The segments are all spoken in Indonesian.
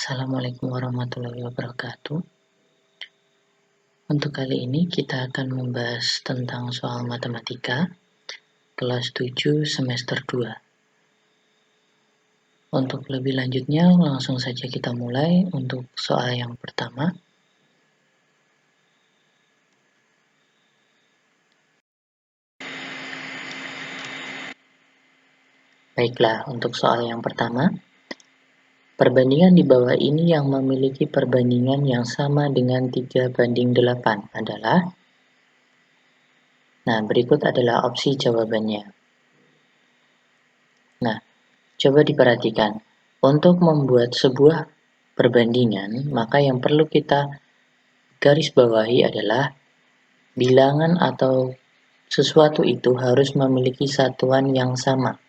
Assalamualaikum warahmatullahi wabarakatuh. Untuk kali ini kita akan membahas tentang soal matematika kelas 7 semester 2. Untuk lebih lanjutnya langsung saja kita mulai untuk soal yang pertama. Baiklah, untuk soal yang pertama. Perbandingan di bawah ini yang memiliki perbandingan yang sama dengan 3:8 adalah. Nah, berikut adalah opsi jawabannya. Nah, coba diperhatikan. Untuk membuat sebuah perbandingan, maka yang perlu kita garis bawahi adalah bilangan atau sesuatu itu harus memiliki satuan yang sama.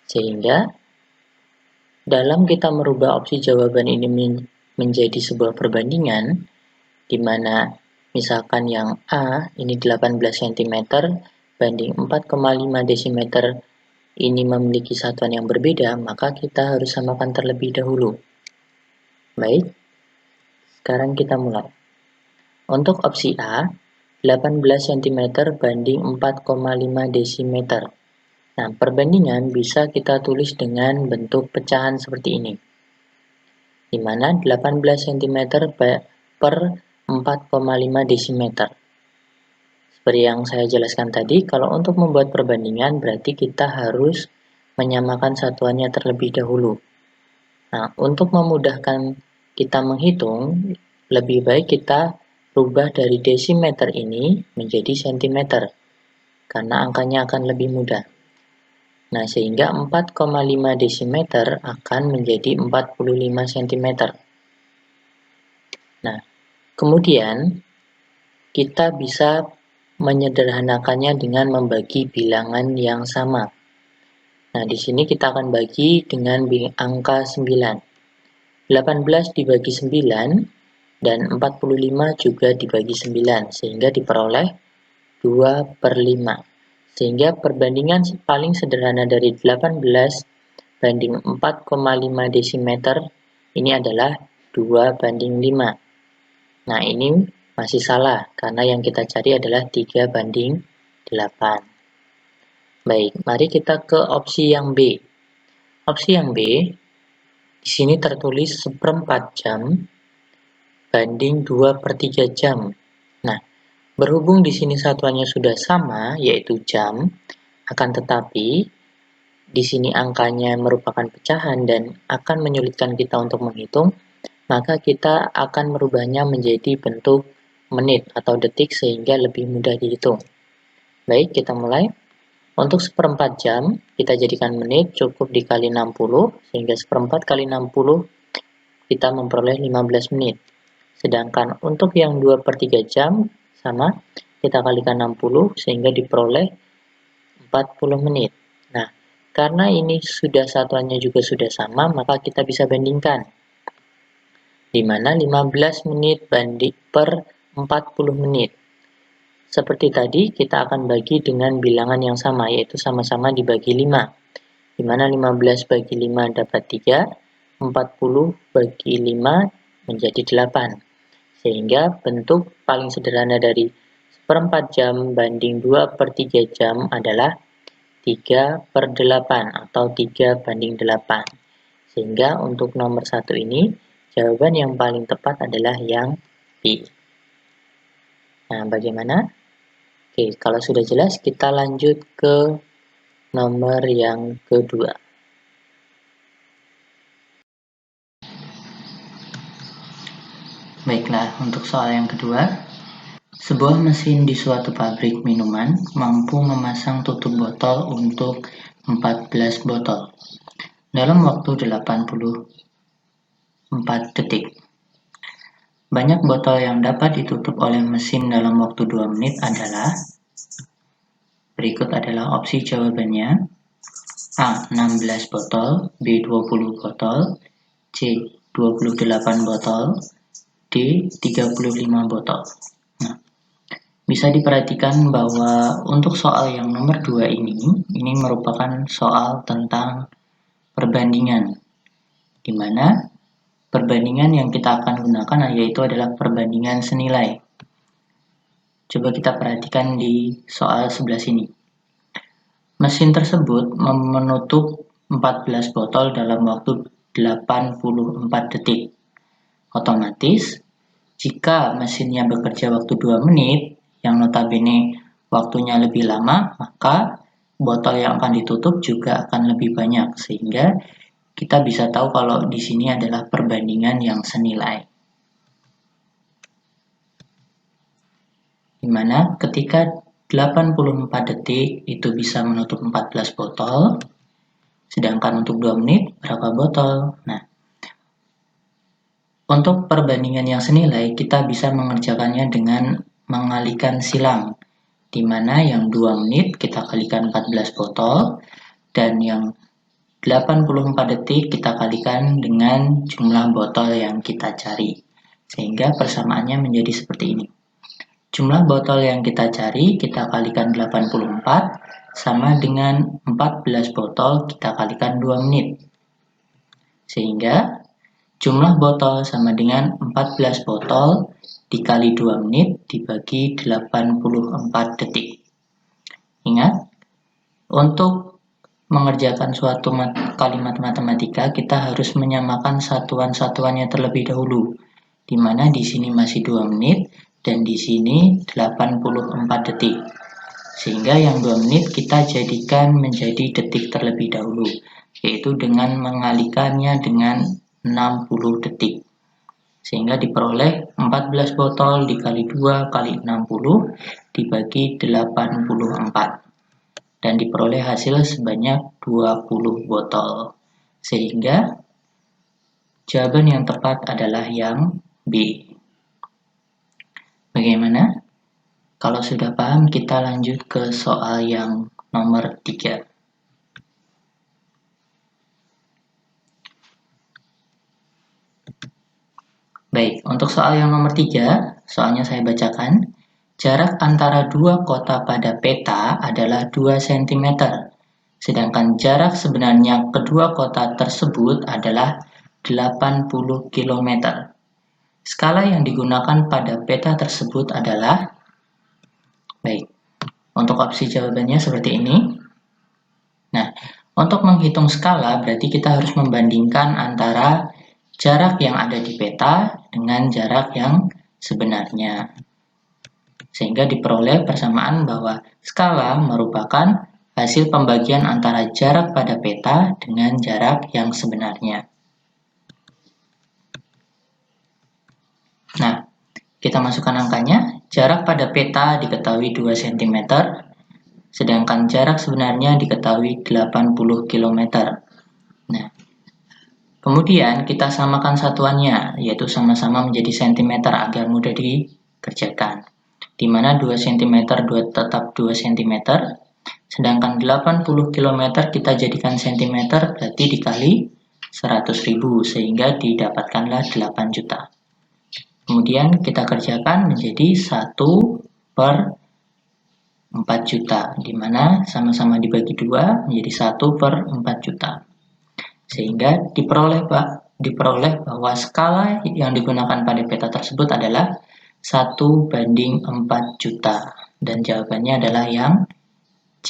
Sehingga dalam kita merubah opsi jawaban ini menjadi sebuah perbandingan, di mana misalkan yang A ini 18 cm banding 4,5 desimeter ini memiliki satuan yang berbeda, maka kita harus samakan terlebih dahulu. Baik, sekarang kita mulai. Untuk opsi A, 18 cm banding 4,5 desimeter. Nah, perbandingan bisa kita tulis dengan bentuk pecahan seperti ini. Di mana 18 cm per 4,5 desimeter. Seperti yang saya jelaskan tadi, kalau untuk membuat perbandingan berarti kita harus menyamakan satuannya terlebih dahulu. Nah, untuk memudahkan kita menghitung, lebih baik kita rubah dari desimeter ini menjadi sentimeter, karena angkanya akan lebih mudah. Nah, sehingga 4,5 desimeter akan menjadi 45 cm. Nah, kemudian kita bisa menyederhanakannya dengan membagi bilangan yang sama. Nah, di sini kita akan bagi dengan angka 9. 18 dibagi 9 dan 45 juga dibagi 9, sehingga diperoleh 2/5. Sehingga perbandingan paling sederhana dari 18 banding 4,5 desimeter ini adalah 2/5. Nah, ini masih salah, karena yang kita cari adalah 3/8. Baik, mari kita ke opsi yang B. Opsi yang B, di sini tertulis 1/4 jam banding 2/3 jam. Nah, berhubung di sini satuannya sudah sama, yaitu jam, akan tetapi di sini angkanya merupakan pecahan dan akan menyulitkan kita untuk menghitung, maka kita akan merubahnya menjadi bentuk menit atau detik sehingga lebih mudah dihitung. Baik, kita mulai. Untuk 1/4 jam, kita jadikan menit cukup dikali 60, sehingga 1/4 kali 60 kita memperoleh 15 menit. Sedangkan untuk yang 2/3 jam, sama, kita kalikan 60 sehingga diperoleh 40 menit. Nah, karena ini sudah satuannya juga sudah sama, maka kita bisa bandingkan. Di mana 15 menit banding per 40 menit. Seperti tadi, kita akan bagi dengan bilangan yang sama, yaitu sama-sama dibagi 5. Di mana 15 bagi 5 dapat 3, 40 bagi 5 menjadi 8. Sehingga bentuk paling sederhana dari 1/4 jam banding 2/3 jam adalah 3/8 atau 3/8. Sehingga untuk nomor 1 ini, jawaban yang paling tepat adalah yang B. Nah, bagaimana? Oke, kalau sudah jelas, kita lanjut ke nomor yang kedua. Baiklah, untuk soal yang kedua. Sebuah mesin di suatu pabrik minuman mampu memasang tutup botol untuk 14 botol dalam waktu 84 detik. Banyak botol yang dapat ditutup oleh mesin dalam waktu 2 menit adalah. Berikut adalah opsi jawabannya. A. 16 botol, B. 20 botol, C. 28 botol, D. 35 botol. Nah, bisa diperhatikan bahwa untuk soal yang nomor 2 ini merupakan soal tentang perbandingan, di mana Perbandingan yang kita akan gunakan yaitu adalah perbandingan senilai. Coba kita perhatikan di soal sebelah sini. Mesin tersebut menutup 14 botol dalam waktu 84 detik. Otomatis, jika mesinnya bekerja waktu 2 menit, yang notabene waktunya lebih lama, maka botol yang akan ditutup juga akan lebih banyak, sehingga kita bisa tahu kalau di sini adalah perbandingan yang senilai. Di mana ketika 84 detik itu bisa menutup 14 botol, sedangkan untuk 2 menit berapa botol? Nah, untuk perbandingan yang senilai, kita bisa mengerjakannya dengan mengalihkan silang, di mana yang 2 menit kita kalikan 14 botol, dan yang 84 detik kita kalikan dengan jumlah botol yang kita cari. Sehingga persamaannya menjadi seperti ini. Jumlah botol yang kita cari kita kalikan 84 sama dengan 14 botol kita kalikan 2 menit. Sehingga jumlah botol sama dengan 14 botol dikali 2 menit dibagi 84 detik. Ingat, untuk mengerjakan suatu kalimat matematika, kita harus menyamakan satuan-satuannya terlebih dahulu, di mana di sini masih 2 menit dan di sini 84 detik. Sehingga yang 2 menit kita jadikan menjadi detik terlebih dahulu, yaitu dengan mengalihkannya dengan 60 detik. Sehingga diperoleh 14 botol dikali 2 kali 60 dibagi 84. Dan diperoleh hasil sebanyak 20 botol. Sehingga jawaban yang tepat adalah yang B. Bagaimana? Kalau sudah paham, kita lanjut ke soal yang nomor 3. Baik, untuk soal yang nomor 3, soalnya saya bacakan. Jarak antara dua kota pada peta adalah 2 cm. Sedangkan jarak sebenarnya kedua kota tersebut adalah 80 km. Skala yang digunakan pada peta tersebut adalah, baik, untuk opsi jawabannya seperti ini. Nah, untuk menghitung skala berarti kita harus membandingkan antara jarak yang ada di peta dengan jarak yang sebenarnya. Sehingga diperoleh persamaan bahwa skala merupakan hasil pembagian antara jarak pada peta dengan jarak yang sebenarnya. Nah, kita masukkan angkanya. Jarak pada peta diketahui 2 cm, sedangkan jarak sebenarnya diketahui 80 km. Nah, kemudian kita samakan satuannya, yaitu sama-sama menjadi cm agar mudah dikerjakan. Di mana 2 cm tetap 2 cm, sedangkan 80 km kita jadikan cm berarti dikali 100.000 sehingga didapatkanlah 8 juta. Kemudian kita kerjakan menjadi 1 per 4 juta, di mana sama-sama dibagi 2 menjadi 1 per 4 juta. Sehingga diperoleh bahwa skala yang digunakan pada peta tersebut adalah 1:4 juta. Dan jawabannya adalah yang C.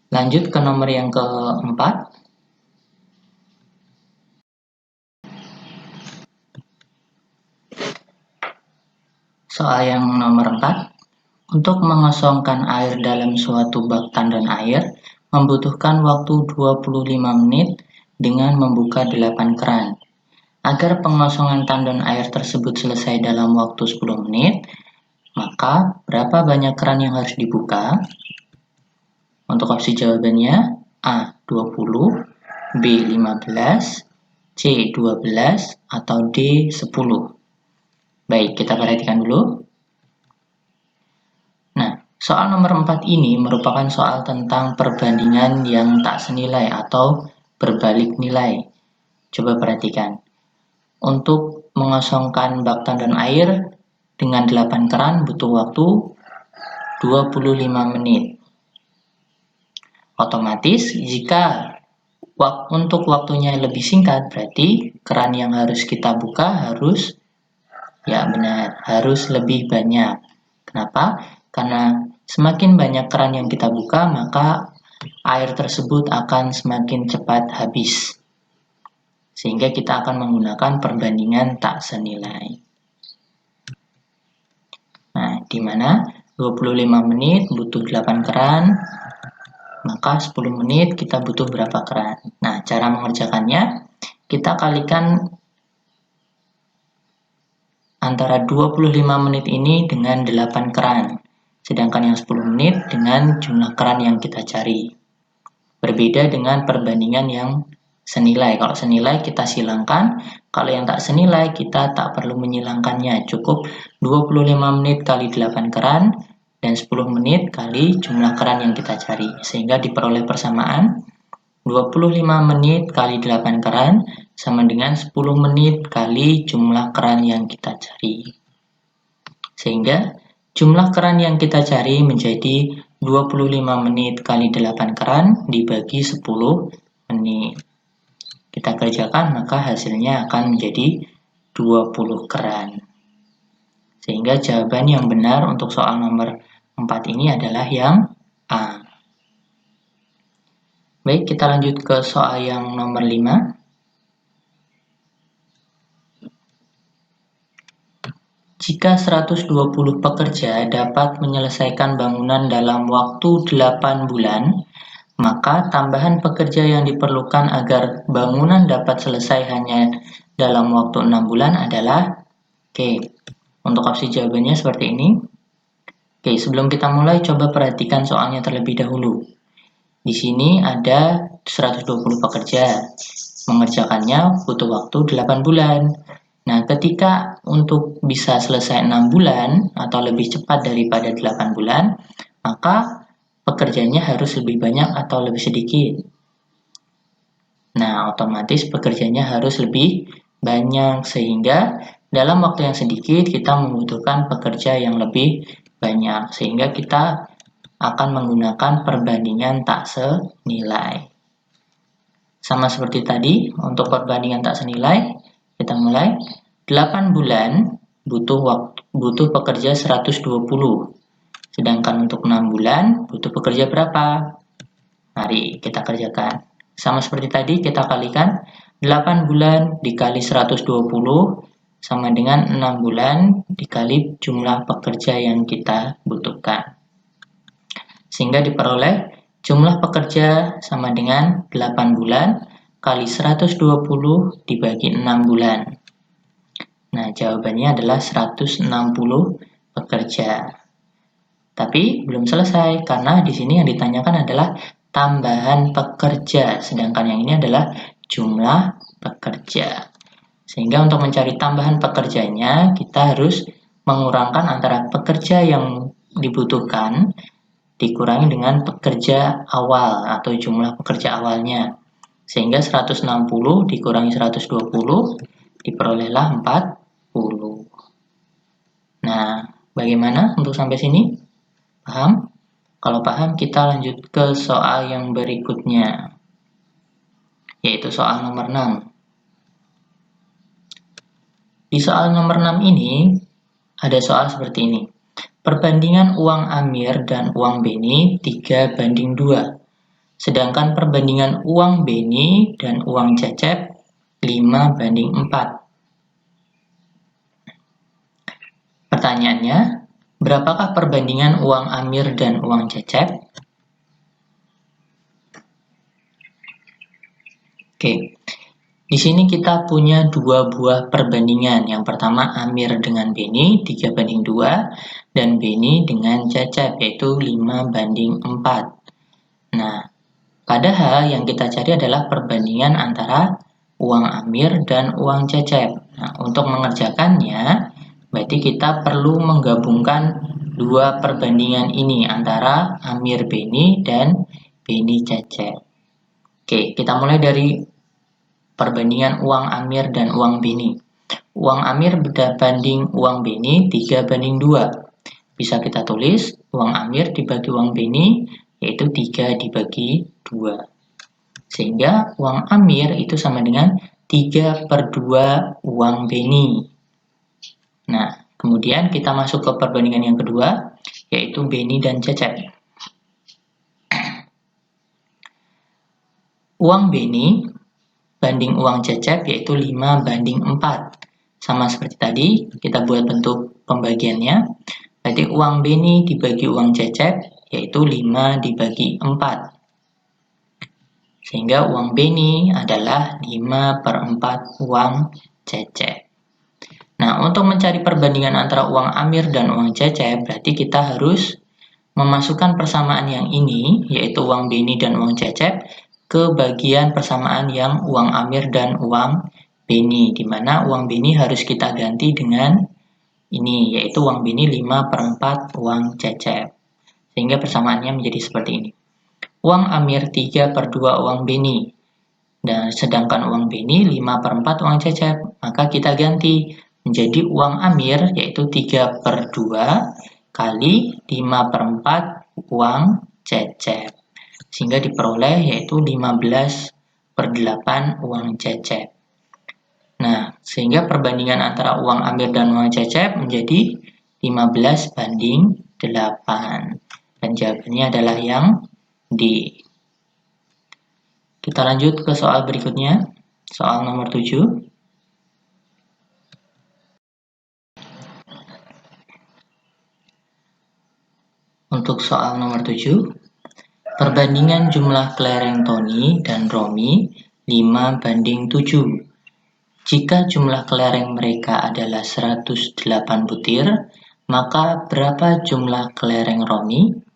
Lanjut ke nomor yang keempat. Soal yang nomor 4. Untuk mengosongkan air dalam suatu bak tandon air membutuhkan waktu 25 menit dengan membuka 8 keran. Agar pengosongan tandon air tersebut selesai dalam waktu 10 menit, maka berapa banyak keran yang harus dibuka? Untuk opsi jawabannya A. 20, B. 15, C. 12, atau D. 10. Baik, kita perhatikan dulu. Nah, soal nomor 4 ini merupakan soal tentang perbandingan yang tak senilai atau berbalik nilai. Coba perhatikan. Untuk mengosongkan bak tandon air dengan 8 keran butuh waktu 25 menit. Otomatis jika Untuk waktunya lebih singkat, berarti keran yang harus kita buka harus, ya benar, harus lebih banyak. Kenapa? Karena semakin banyak keran yang kita buka, maka air tersebut akan semakin cepat habis. Sehingga kita akan menggunakan perbandingan tak senilai. Nah, di mana 25 menit butuh 8 keran, maka 10 menit kita butuh berapa keran. Nah, cara mengerjakannya, kita kalikan antara 25 menit ini dengan 8 keran, sedangkan yang 10 menit dengan jumlah keran yang kita cari. Berbeda dengan perbandingan yang senilai. Kalau senilai kita silangkan, kalau yang tak senilai kita tak perlu menyilangkannya. Cukup 25 menit kali 8 keran dan 10 menit kali jumlah keran yang kita cari. Sehingga diperoleh persamaan 25 menit kali 8 keran sama dengan 10 menit kali jumlah keran yang kita cari. Sehingga jumlah keran yang kita cari menjadi 25 menit kali 8 keran dibagi 10 menit. Kita kerjakan, maka hasilnya akan menjadi 20 keran. Sehingga jawaban yang benar untuk soal nomor 4 ini adalah yang A. Baik, kita lanjut ke soal yang nomor 5. Jika 120 pekerja dapat menyelesaikan bangunan dalam waktu 8 bulan, maka tambahan pekerja yang diperlukan agar bangunan dapat selesai hanya dalam waktu 6 bulan adalah untuk opsi jawabannya seperti ini. Sebelum kita mulai, coba perhatikan soalnya terlebih dahulu. Di sini ada 120 pekerja. Mengerjakannya butuh waktu 8 bulan. Nah, ketika untuk bisa selesai 6 bulan atau lebih cepat daripada 8 bulan, maka pekerjanya harus lebih banyak atau lebih sedikit. Nah, otomatis pekerjanya harus lebih banyak, sehingga dalam waktu yang sedikit kita membutuhkan pekerja yang lebih banyak, sehingga kita akan menggunakan perbandingan tak senilai. Sama seperti tadi, untuk perbandingan tak senilai, kita mulai. 8 bulan butuh pekerja 120. Sedangkan untuk 6 bulan butuh pekerja berapa? Mari kita kerjakan. Sama seperti tadi, kita kalikan 8 bulan dikali 120 sama dengan 6 bulan dikali jumlah pekerja yang kita butuhkan. Sehingga diperoleh jumlah pekerja sama dengan 8 bulan kali 120 dibagi 6 bulan. Nah, jawabannya adalah 160 pekerja. Tapi belum selesai, karena di sini yang ditanyakan adalah tambahan pekerja, sedangkan yang ini adalah jumlah pekerja. Sehingga untuk mencari tambahan pekerjanya, kita harus mengurangkan antara pekerja yang dibutuhkan dikurangi dengan pekerja awal atau jumlah pekerja awalnya. Sehingga 160 dikurangi 120 diperolehlah 40. Nah, bagaimana untuk sampai sini? Paham? Kalau paham, kita lanjut ke soal yang berikutnya, yaitu soal nomor 6. Di soal nomor 6 ini, ada soal seperti ini. Perbandingan uang Amir dan uang Beni 3:2. Sedangkan perbandingan uang Beni dan uang Cecep 5:4. Pertanyaannya, berapakah perbandingan uang Amir dan uang Cecep? Di sini kita punya dua buah perbandingan. Yang pertama Amir dengan Beni 3:2 dan Beni dengan Cecep yaitu 5:4. Nah, padahal yang kita cari adalah perbandingan antara uang Amir dan uang Cecep. Nah, untuk mengerjakannya, berarti kita perlu menggabungkan dua perbandingan ini antara Amir Beni dan Beni Cecep. Kita mulai dari perbandingan uang Amir dan uang Beni. Uang Amir berbanding uang Beni 3:2. Bisa kita tulis uang Amir dibagi uang Beni yaitu 3/2. Sehingga uang Amir itu sama dengan 3/2 uang Beni. Nah, kemudian kita masuk ke perbandingan yang kedua, yaitu Beni dan Cecep. Uang Beni banding uang Cecep yaitu 5/4. Sama seperti tadi, kita buat bentuk pembagiannya. Berarti uang Beni dibagi uang Cecep yaitu 5/4. Sehingga uang Beni adalah 5/4 uang Cecep. Nah, untuk mencari perbandingan antara uang Amir dan uang Cecep, berarti kita harus memasukkan persamaan yang ini, yaitu uang Beni dan uang Cecep, ke bagian persamaan yang uang Amir dan uang Beni, di mana uang Beni harus kita ganti dengan ini, yaitu uang Beni 5/4 uang Cecep. Sehingga persamaannya menjadi seperti ini. Uang Amir 3/2 uang Beni, dan sedangkan uang Beni 5/4 uang Cecep, maka kita ganti menjadi uang Amir yaitu 3/2 kali 5/4 uang Cecep, sehingga diperoleh yaitu 15/8 uang Cecep. Nah, sehingga perbandingan antara uang Amir dan uang Cecep menjadi 15/8, dan jawabannya adalah yang D. Kita lanjut ke soal berikutnya, soal nomor 7. Untuk soal nomor 7, perbandingan jumlah kelereng Tony dan Romi 5/7. Jika jumlah kelereng mereka adalah 108 butir, maka berapa jumlah kelereng Romi?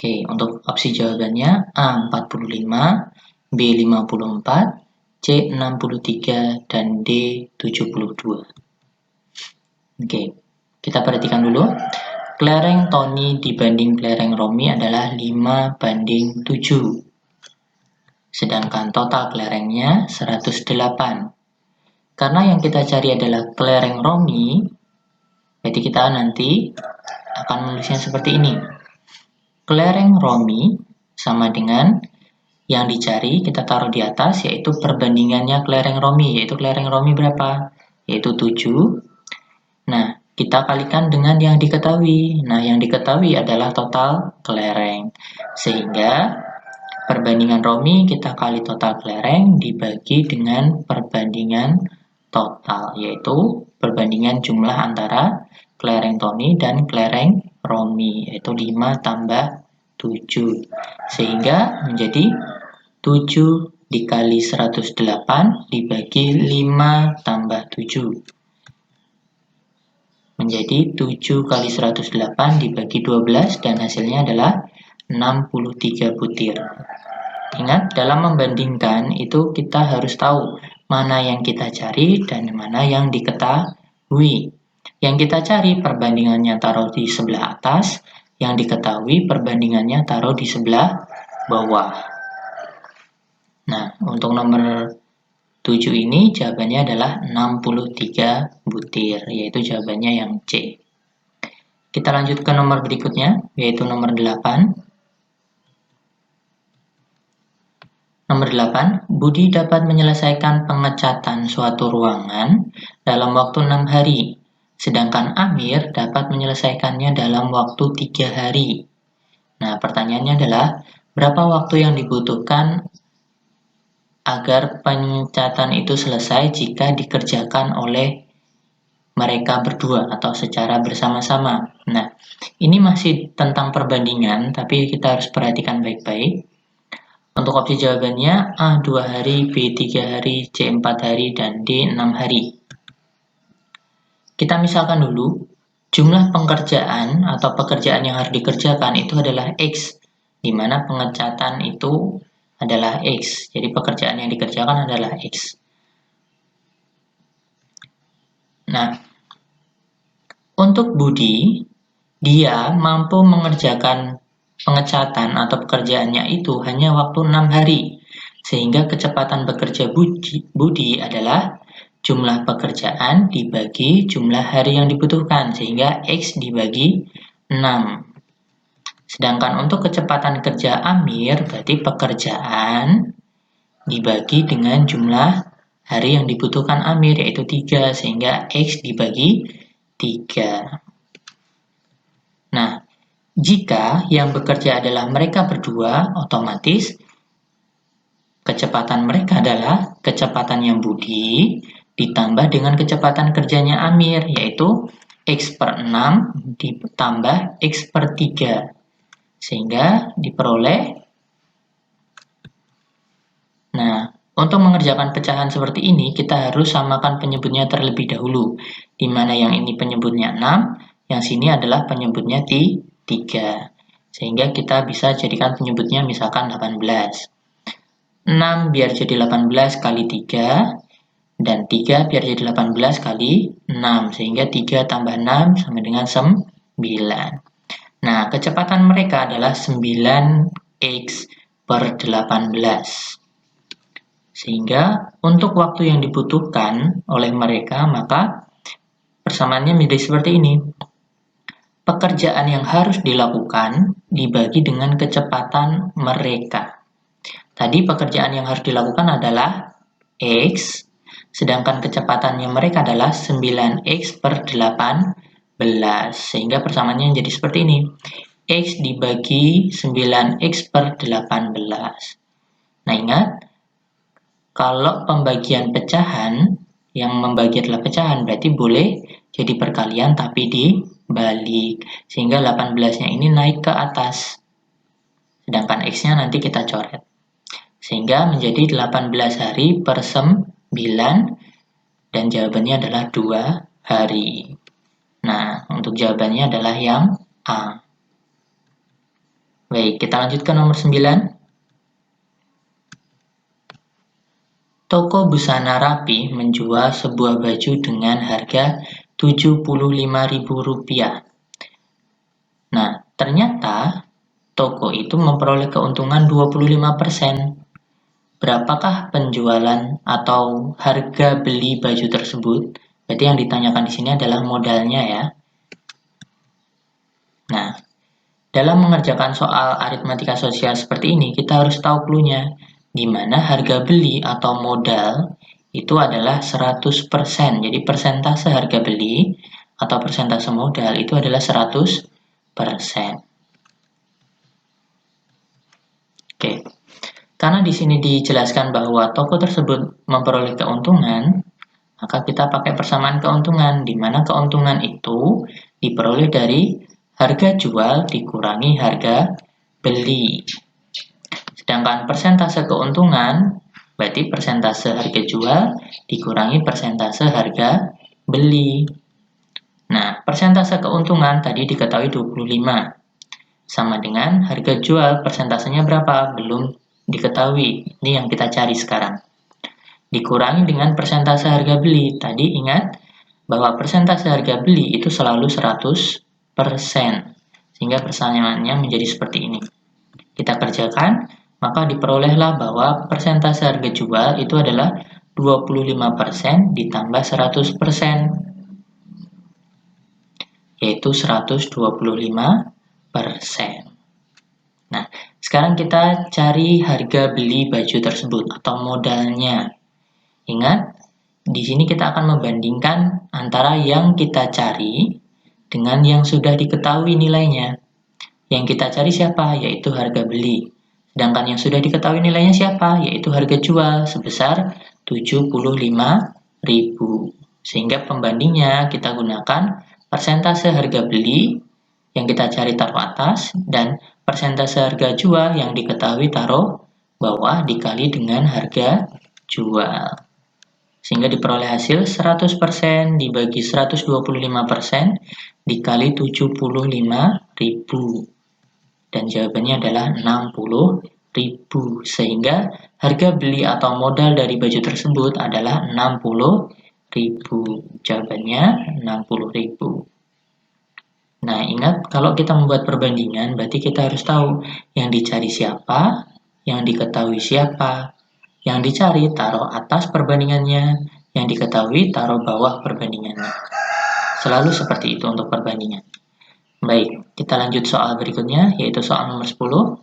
Oke, untuk opsi jawabannya A 45, B 54, C 63, dan D 72. Oke, kita perhatikan dulu. Kelereng Tony dibanding kelereng Romi adalah 5/7. Sedangkan total kelerengnya 108. Karena yang kita cari adalah kelereng Romi, jadi kita nanti akan menulisnya seperti ini. Kelereng Romi sama dengan yang dicari, kita taruh di atas, yaitu perbandingannya kelereng Romi. Yaitu kelereng Romi berapa? Yaitu 7. Nah, kita kalikan dengan yang diketahui. Nah, yang diketahui adalah total kelereng. Sehingga perbandingan Romi kita kali total kelereng dibagi dengan perbandingan total, yaitu perbandingan jumlah antara kelereng Tony dan kelereng Romi, yaitu 5 tambah 7. Sehingga menjadi 7 dikali 108 dibagi 5 tambah 7. Menjadi 7 kali 108 dibagi 12 dan hasilnya adalah 63 butir. Ingat, dalam membandingkan itu kita harus tahu mana yang kita cari dan mana yang diketahui. Yang kita cari perbandingannya taruh di sebelah atas, yang diketahui perbandingannya taruh di sebelah bawah. Nah, untuk nomor 7 ini jawabannya adalah 63 butir, yaitu jawabannya yang C. Kita lanjut ke nomor berikutnya, yaitu nomor 8. Nomor 8, Budi dapat menyelesaikan pengecatan suatu ruangan dalam waktu 6 hari, sedangkan Amir dapat menyelesaikannya dalam waktu 3 hari. Nah, pertanyaannya adalah, berapa waktu yang dibutuhkan agar pengecatan itu selesai jika dikerjakan oleh mereka berdua atau secara bersama-sama? Nah, ini masih tentang perbandingan, tapi kita harus perhatikan baik-baik. Untuk opsi jawabannya A 2 hari, B 3 hari, C 4 hari, dan D 6 hari. Kita misalkan dulu, jumlah pekerjaan atau pekerjaan yang harus dikerjakan itu adalah X, di mana pengecatan itu adalah X. Jadi pekerjaan yang dikerjakan adalah X. Nah, untuk Budi, dia mampu mengerjakan pengecatan atau pekerjaannya itu hanya waktu 6 hari. Sehingga kecepatan bekerja Budi adalah jumlah pekerjaan dibagi jumlah hari yang dibutuhkan. Sehingga X dibagi 6. Sedangkan untuk kecepatan kerja Amir, berarti pekerjaan dibagi dengan jumlah hari yang dibutuhkan Amir, yaitu 3, sehingga X dibagi 3. Nah, jika yang bekerja adalah mereka berdua, otomatis kecepatan mereka adalah kecepatan yang Budi ditambah dengan kecepatan kerjanya Amir, yaitu X per 6 ditambah X per 3. Sehingga diperoleh. Nah, untuk mengerjakan pecahan seperti ini, kita harus samakan penyebutnya terlebih dahulu. Di mana yang ini penyebutnya 6, yang sini adalah penyebutnya 3. Sehingga kita bisa jadikan penyebutnya misalkan 18. 6 biar jadi 18 kali 3, dan 3 biar jadi 18 kali 6. Sehingga 3 tambah 6 sama dengan 9. Nah, kecepatan mereka adalah 9x per 18. Sehingga untuk waktu yang dibutuhkan oleh mereka, maka persamaannya menjadi seperti ini. Pekerjaan yang harus dilakukan dibagi dengan kecepatan mereka. Tadi pekerjaan yang harus dilakukan adalah X, sedangkan kecepatannya mereka adalah 9x per 18. Sehingga persamaannya jadi seperti ini. X dibagi 9x per 18. Nah, ingat, kalau pembagian pecahan, yang membagi adalah pecahan, berarti boleh jadi perkalian tapi dibalik. Sehingga 18-nya ini naik ke atas. Sedangkan X-nya nanti kita coret. Sehingga menjadi 18 hari per 9, dan jawabannya adalah 2 hari. Nah, untuk jawabannya adalah yang A. Baik, kita lanjut ke nomor 9. Toko busana rapi menjual sebuah baju dengan harga Rp75.000. Nah, ternyata toko itu memperoleh keuntungan 25%. Berapakah penjualan atau harga beli baju tersebut? Berarti yang ditanyakan di sini adalah modalnya ya. Nah, dalam mengerjakan soal aritmatika sosial seperti ini, kita harus tahu clue-nya, di mana harga beli atau modal itu adalah 100%. Jadi persentase harga beli atau persentase modal itu adalah 100%. Oke. Karena di sini dijelaskan bahwa toko tersebut memperoleh keuntungan, maka kita pakai persamaan keuntungan, di mana keuntungan itu diperoleh dari harga jual dikurangi harga beli. Sedangkan persentase keuntungan, berarti persentase harga jual dikurangi persentase harga beli. Nah, persentase keuntungan tadi diketahui 25. Sama dengan harga jual, persentasenya berapa? Belum diketahui. Ini yang kita cari sekarang. Dikurangi dengan persentase harga beli. Tadi ingat bahwa persentase harga beli itu selalu 100%. Sehingga persamaannya menjadi seperti ini. Kita kerjakan, maka diperolehlah bahwa persentase harga jual itu adalah 25% ditambah 100%. Yaitu 125%. Nah, sekarang kita cari harga beli baju tersebut atau modalnya. Ingat, di sini kita akan membandingkan antara yang kita cari dengan yang sudah diketahui nilainya. Yang kita cari siapa? Yaitu harga beli. Sedangkan yang sudah diketahui nilainya siapa? Yaitu harga jual sebesar 75.000. Sehingga pembandingnya kita gunakan persentase harga beli yang kita cari taruh atas dan persentase harga jual yang diketahui taruh bawah dikali dengan harga jual. Sehingga diperoleh hasil 100% dibagi 125% dikali 75.000. Dan jawabannya adalah 60.000. Sehingga harga beli atau modal dari baju tersebut adalah 60.000. Jawabannya 60.000. Nah, ingat kalau kita membuat perbandingan, berarti kita harus tahu yang dicari siapa, yang diketahui siapa. Yang dicari taruh atas perbandingannya, yang diketahui taruh bawah perbandingannya. Selalu seperti itu untuk perbandingan. Baik, kita lanjut soal berikutnya, yaitu soal nomor 10.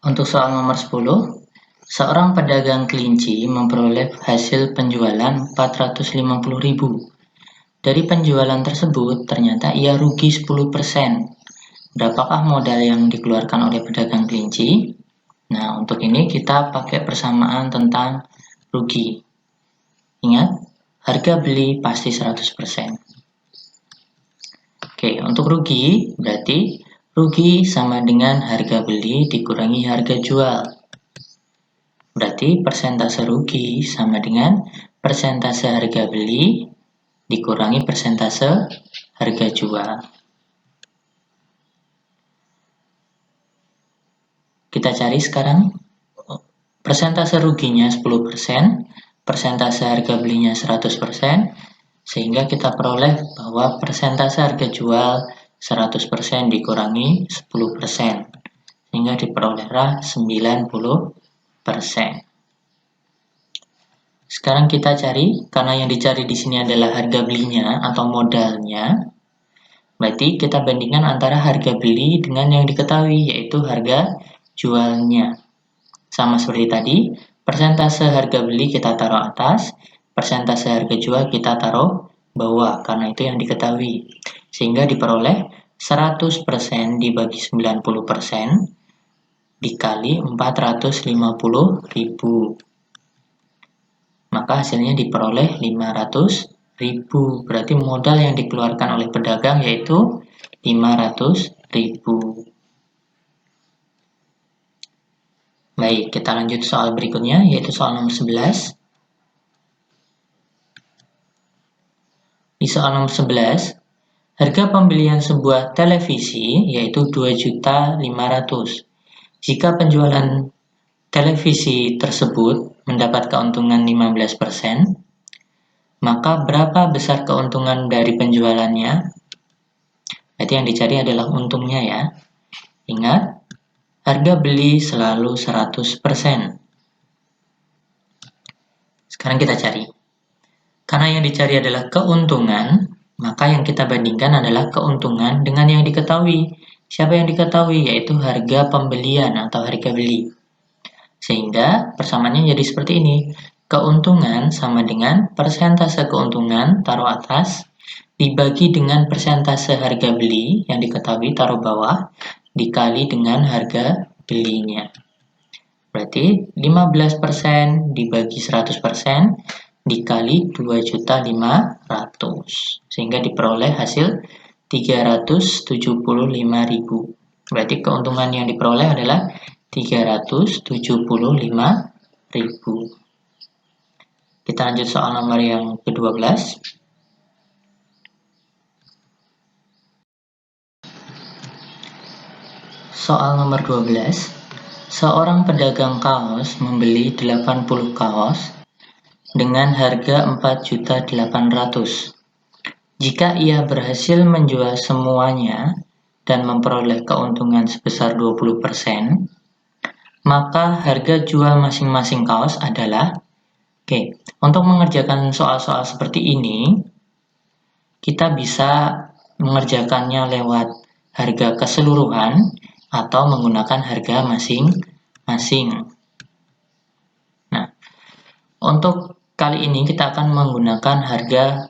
Untuk soal nomor 10, seorang pedagang kelinci memperoleh hasil penjualan 450.000. Dari penjualan tersebut, ternyata ia rugi 10%. Berapakah modal yang dikeluarkan oleh pedagang kelinci? Nah, untuk ini kita pakai persamaan tentang rugi. Ingat, harga beli pasti 100%. Oke, untuk rugi, berarti rugi sama dengan harga beli dikurangi harga jual. Berarti persentase rugi sama dengan persentase harga beli dikurangi persentase harga jual. Kita cari sekarang persentase ruginya 10%, persentase harga belinya 100%, sehingga kita peroleh bahwa persentase harga jual 100% dikurangi 10%, sehingga diperolehlah 90%. Sekarang kita cari, karena yang dicari di sini adalah harga belinya atau modalnya, berarti kita bandingkan antara harga beli dengan yang diketahui, yaitu harga jualnya. Sama seperti tadi, persentase harga beli kita taruh atas, persentase harga jual kita taruh bawah, karena itu yang diketahui. Sehingga diperoleh 100% dibagi 90% dikali 450.000. Maka hasilnya diperoleh 500.000. Berarti modal yang dikeluarkan oleh pedagang yaitu 500.000. Baik, kita lanjut soal berikutnya, yaitu soal nomor 11. Di soal nomor 11, harga pembelian sebuah televisi yaitu 2.500.000. Jika penjualan televisi tersebut mendapat keuntungan 15%, maka berapa besar keuntungan dari penjualannya? Berarti yang dicari adalah untungnya ya. Ingat, harga beli selalu 100%. Sekarang kita cari. Karena yang dicari adalah keuntungan, maka yang kita bandingkan adalah keuntungan dengan yang diketahui. Siapa yang diketahui? Yaitu harga pembelian atau harga beli. Sehingga persamaannya jadi seperti ini. Keuntungan sama dengan persentase keuntungan taruh atas dibagi dengan persentase harga beli yang diketahui taruh bawah dikali dengan harga belinya. Berarti 15% dibagi 100% dikali 2.500.000. Sehingga diperoleh hasil 375.000. Berarti keuntungan yang diperoleh adalah 375.000. Kita lanjut soal nomor yang ke-12. Soal nomor 12. Seorang pedagang kaos membeli 80 kaos dengan harga 4.800.000. Jika ia berhasil menjual semuanya dan memperoleh keuntungan sebesar 20%, maka harga jual masing-masing kaos adalah. Oke, untuk mengerjakan soal-soal seperti ini, kita bisa mengerjakannya lewat harga keseluruhan atau menggunakan harga masing-masing. Nah, untuk kali ini kita akan menggunakan harga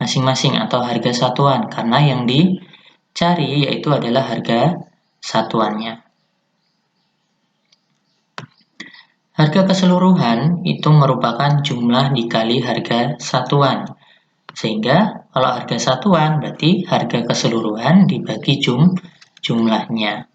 masing-masing atau harga satuan, karena yang dicari yaitu adalah harga satuannya. Harga keseluruhan itu merupakan jumlah dikali harga satuan. Sehingga kalau harga satuan berarti harga keseluruhan dibagi jumlahnya.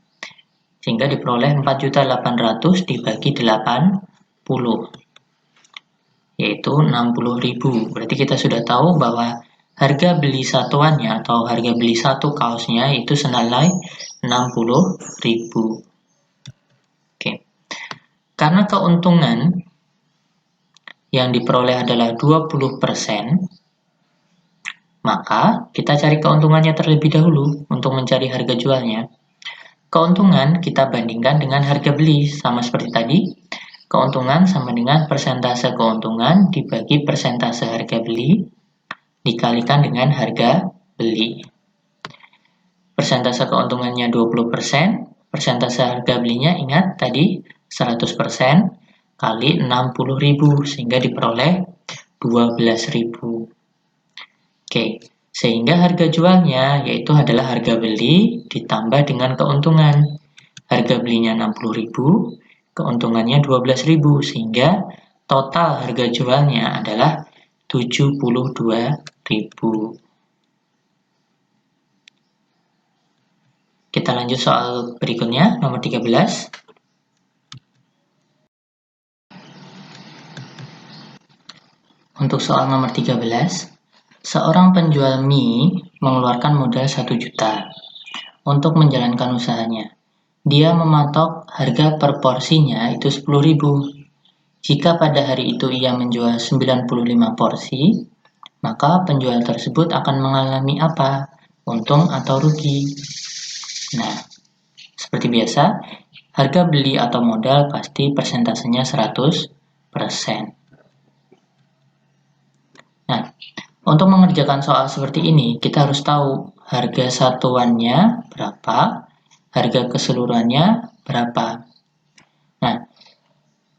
Sehingga diperoleh 4.800.000 dibagi 80. Yaitu 60.000. Berarti kita sudah tahu bahwa harga beli satuannya atau harga beli satu kaosnya itu senilai 60.000. Oke. Karena keuntungan yang diperoleh adalah 20%, maka kita cari keuntungannya terlebih dahulu untuk mencari harga jualnya. Keuntungan kita bandingkan dengan harga beli, sama seperti tadi. Keuntungan sama dengan persentase keuntungan dibagi persentase harga beli dikalikan dengan harga beli. Persentase keuntungannya 20%, persentase harga belinya ingat tadi 100% kali 60.000 sehingga diperoleh 12.000. Oke, sehingga harga jualnya yaitu adalah harga beli ditambah dengan keuntungan. Harga belinya 60.000, keuntungannya 12.000 sehingga total harga jualnya adalah 72.000. Kita lanjut soal berikutnya, nomor 13. Untuk soal nomor 13, seorang penjual mie mengeluarkan modal 1 juta untuk menjalankan usahanya. Dia mematok harga per porsinya itu 10.000. Jika pada hari itu ia menjual 95 porsi, maka penjual tersebut akan mengalami apa? Untung atau rugi? Nah, seperti biasa, harga beli atau modal pasti persentasenya 100%. Nah, untuk mengerjakan soal seperti ini, kita harus tahu harga satuannya berapa, harga keseluruhannya berapa. Nah,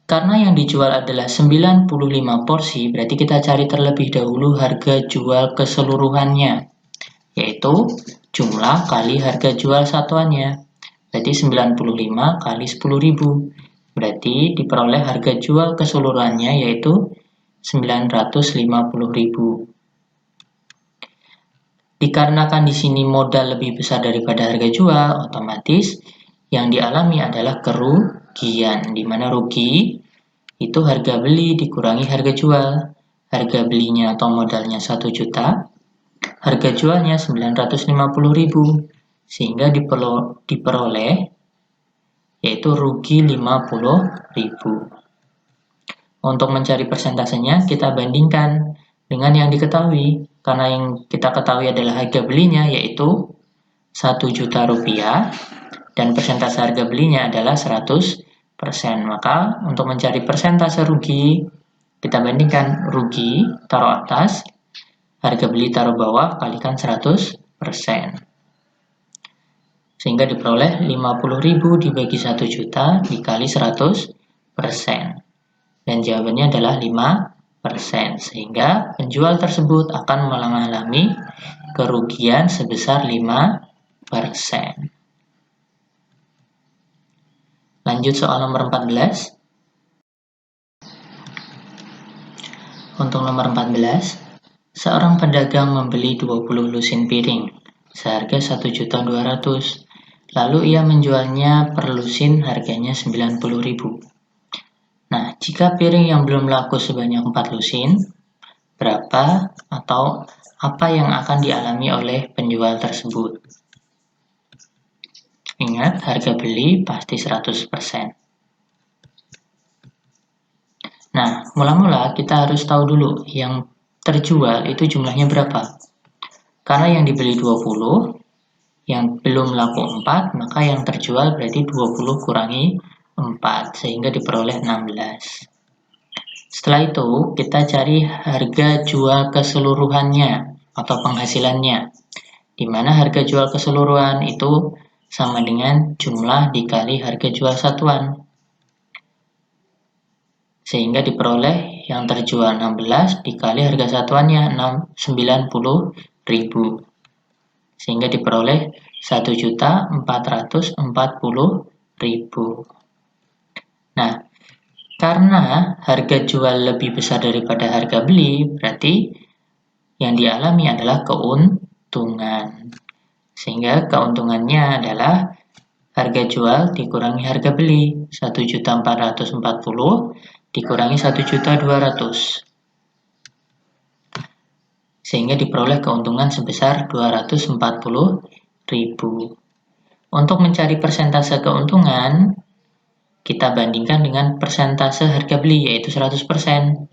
karena yang dijual adalah 95 porsi, berarti kita cari terlebih dahulu harga jual keseluruhannya, yaitu jumlah kali harga jual satuannya. Berarti 95 kali 10.000. Berarti diperoleh harga jual keseluruhannya yaitu 950.000. Dikarenakan di sini modal lebih besar daripada harga jual, otomatis yang dialami adalah kerugian, di mana rugi itu harga beli dikurangi harga jual. Harga belinya atau modalnya 1 juta, harga jualnya 950.000, sehingga diperoleh yaitu rugi 50.000. Untuk mencari persentasenya, kita bandingkan dengan yang diketahui. Karena yang kita ketahui adalah harga belinya yaitu 1 juta rupiah dan persentase harga belinya adalah 100%. Maka untuk mencari persentase rugi, kita bandingkan rugi taruh atas, harga beli taruh bawah, kalikan 100%. Sehingga diperoleh 50.000 dibagi 1 juta dikali 100%. Dan jawabannya adalah 5%. Sehingga penjual tersebut akan mengalami kerugian sebesar 5%. Lanjut soal nomor 14. Untuk nomor 14, seorang pedagang membeli 20 lusin piring seharga 1.200.000. Lalu ia menjualnya per lusin harganya 90.000. Nah, jika piring yang belum laku sebanyak 4 lusin, berapa atau apa yang akan dialami oleh penjual tersebut? Ingat, harga beli pasti 100%. Nah, mula-mula kita harus tahu dulu yang terjual itu jumlahnya berapa. Karena yang dibeli 20, yang belum laku 4, maka yang terjual berarti 20 kurangi 4, sehingga diperoleh 16. Setelah itu, kita cari harga jual keseluruhannya atau penghasilannya, di mana harga jual keseluruhan itu sama dengan jumlah dikali harga jual satuan. Sehingga diperoleh yang terjual 16 dikali harga satuannya 90.000. Sehingga diperoleh 1.440.000. Nah, karena harga jual lebih besar daripada harga beli, berarti yang dialami adalah keuntungan. Sehingga keuntungannya adalah harga jual dikurangi harga beli, 1.440 dikurangi 1.200.000. Sehingga diperoleh keuntungan sebesar 240.000. Untuk mencari persentase keuntungan, kita bandingkan dengan persentase harga beli yaitu 100%.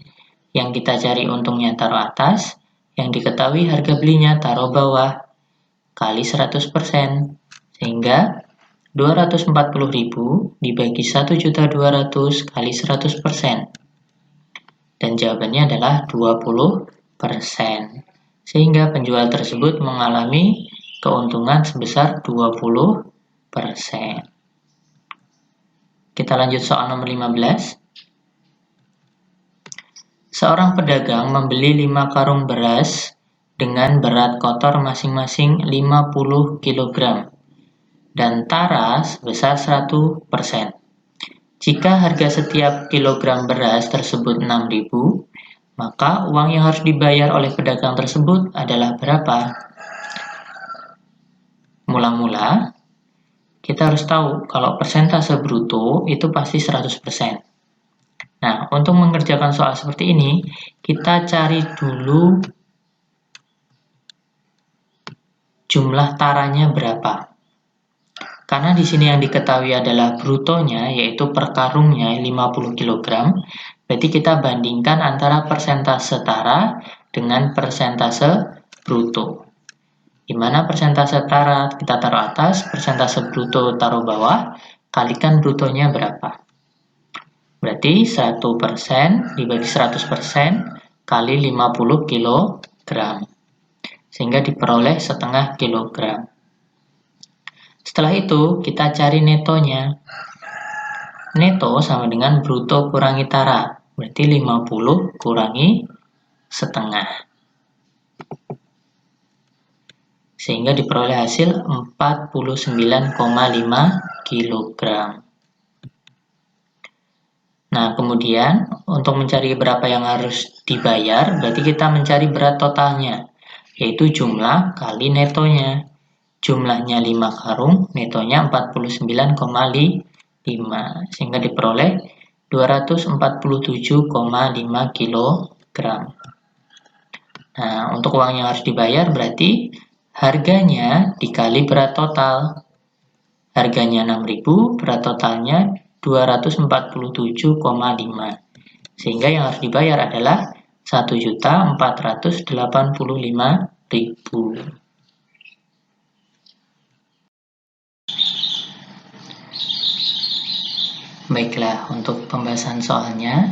Yang kita cari untungnya taruh atas, yang diketahui harga belinya taruh bawah, kali 100%. Sehingga 240.000 dibagi 1.200.000 kali 100%. Dan jawabannya adalah 20%. sehingga penjual tersebut mengalami keuntungan sebesar 20%. Kita lanjut soal nomor 15. Seorang pedagang membeli 5 karung beras dengan berat kotor masing-masing 50 kg dan tara sebesar 100%. Jika harga setiap kilogram beras tersebut 6.000, maka uang yang harus dibayar oleh pedagang tersebut adalah berapa? Mula-mula, kita harus tahu kalau persentase bruto itu pasti 100%. Nah, untuk mengerjakan soal seperti ini, kita cari dulu jumlah taranya berapa. Karena di sini yang diketahui adalah brutonya, yaitu per karungnya 50 kg, berarti kita bandingkan antara persentase tara dengan persentase bruto. Di mana persentase tara kita taruh atas, persentase bruto taruh bawah, kalikan brutonya berapa. Berarti 1% dibagi 100% kali 50 kg, sehingga diperoleh setengah kilogram. Setelah itu, kita cari netonya. Neto sama dengan bruto kurangi tara, berarti 50 kurangi setengah. Sehingga diperoleh hasil 49,5 kg. Nah, kemudian untuk mencari berapa yang harus dibayar, berarti kita mencari berat totalnya, yaitu jumlah kali netonya. Jumlahnya 5 karung, netonya 49,5, sehingga diperoleh 247,5 kg. Nah, untuk uang yang harus dibayar berarti harganya dikali berat total. Harganya 6.000, berat totalnya 247,5. Sehingga yang harus dibayar adalah 1.485.000. Baiklah, untuk pembahasan soalnya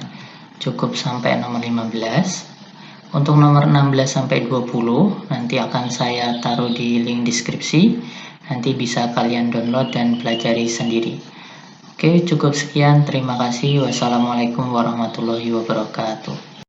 cukup sampai nomor 15. Untuk nomor 16 sampai 20 nanti akan saya taruh di link deskripsi. Nanti bisa kalian download dan pelajari sendiri. Oke, cukup sekian. Terima kasih. Wassalamualaikum warahmatullahi wabarakatuh.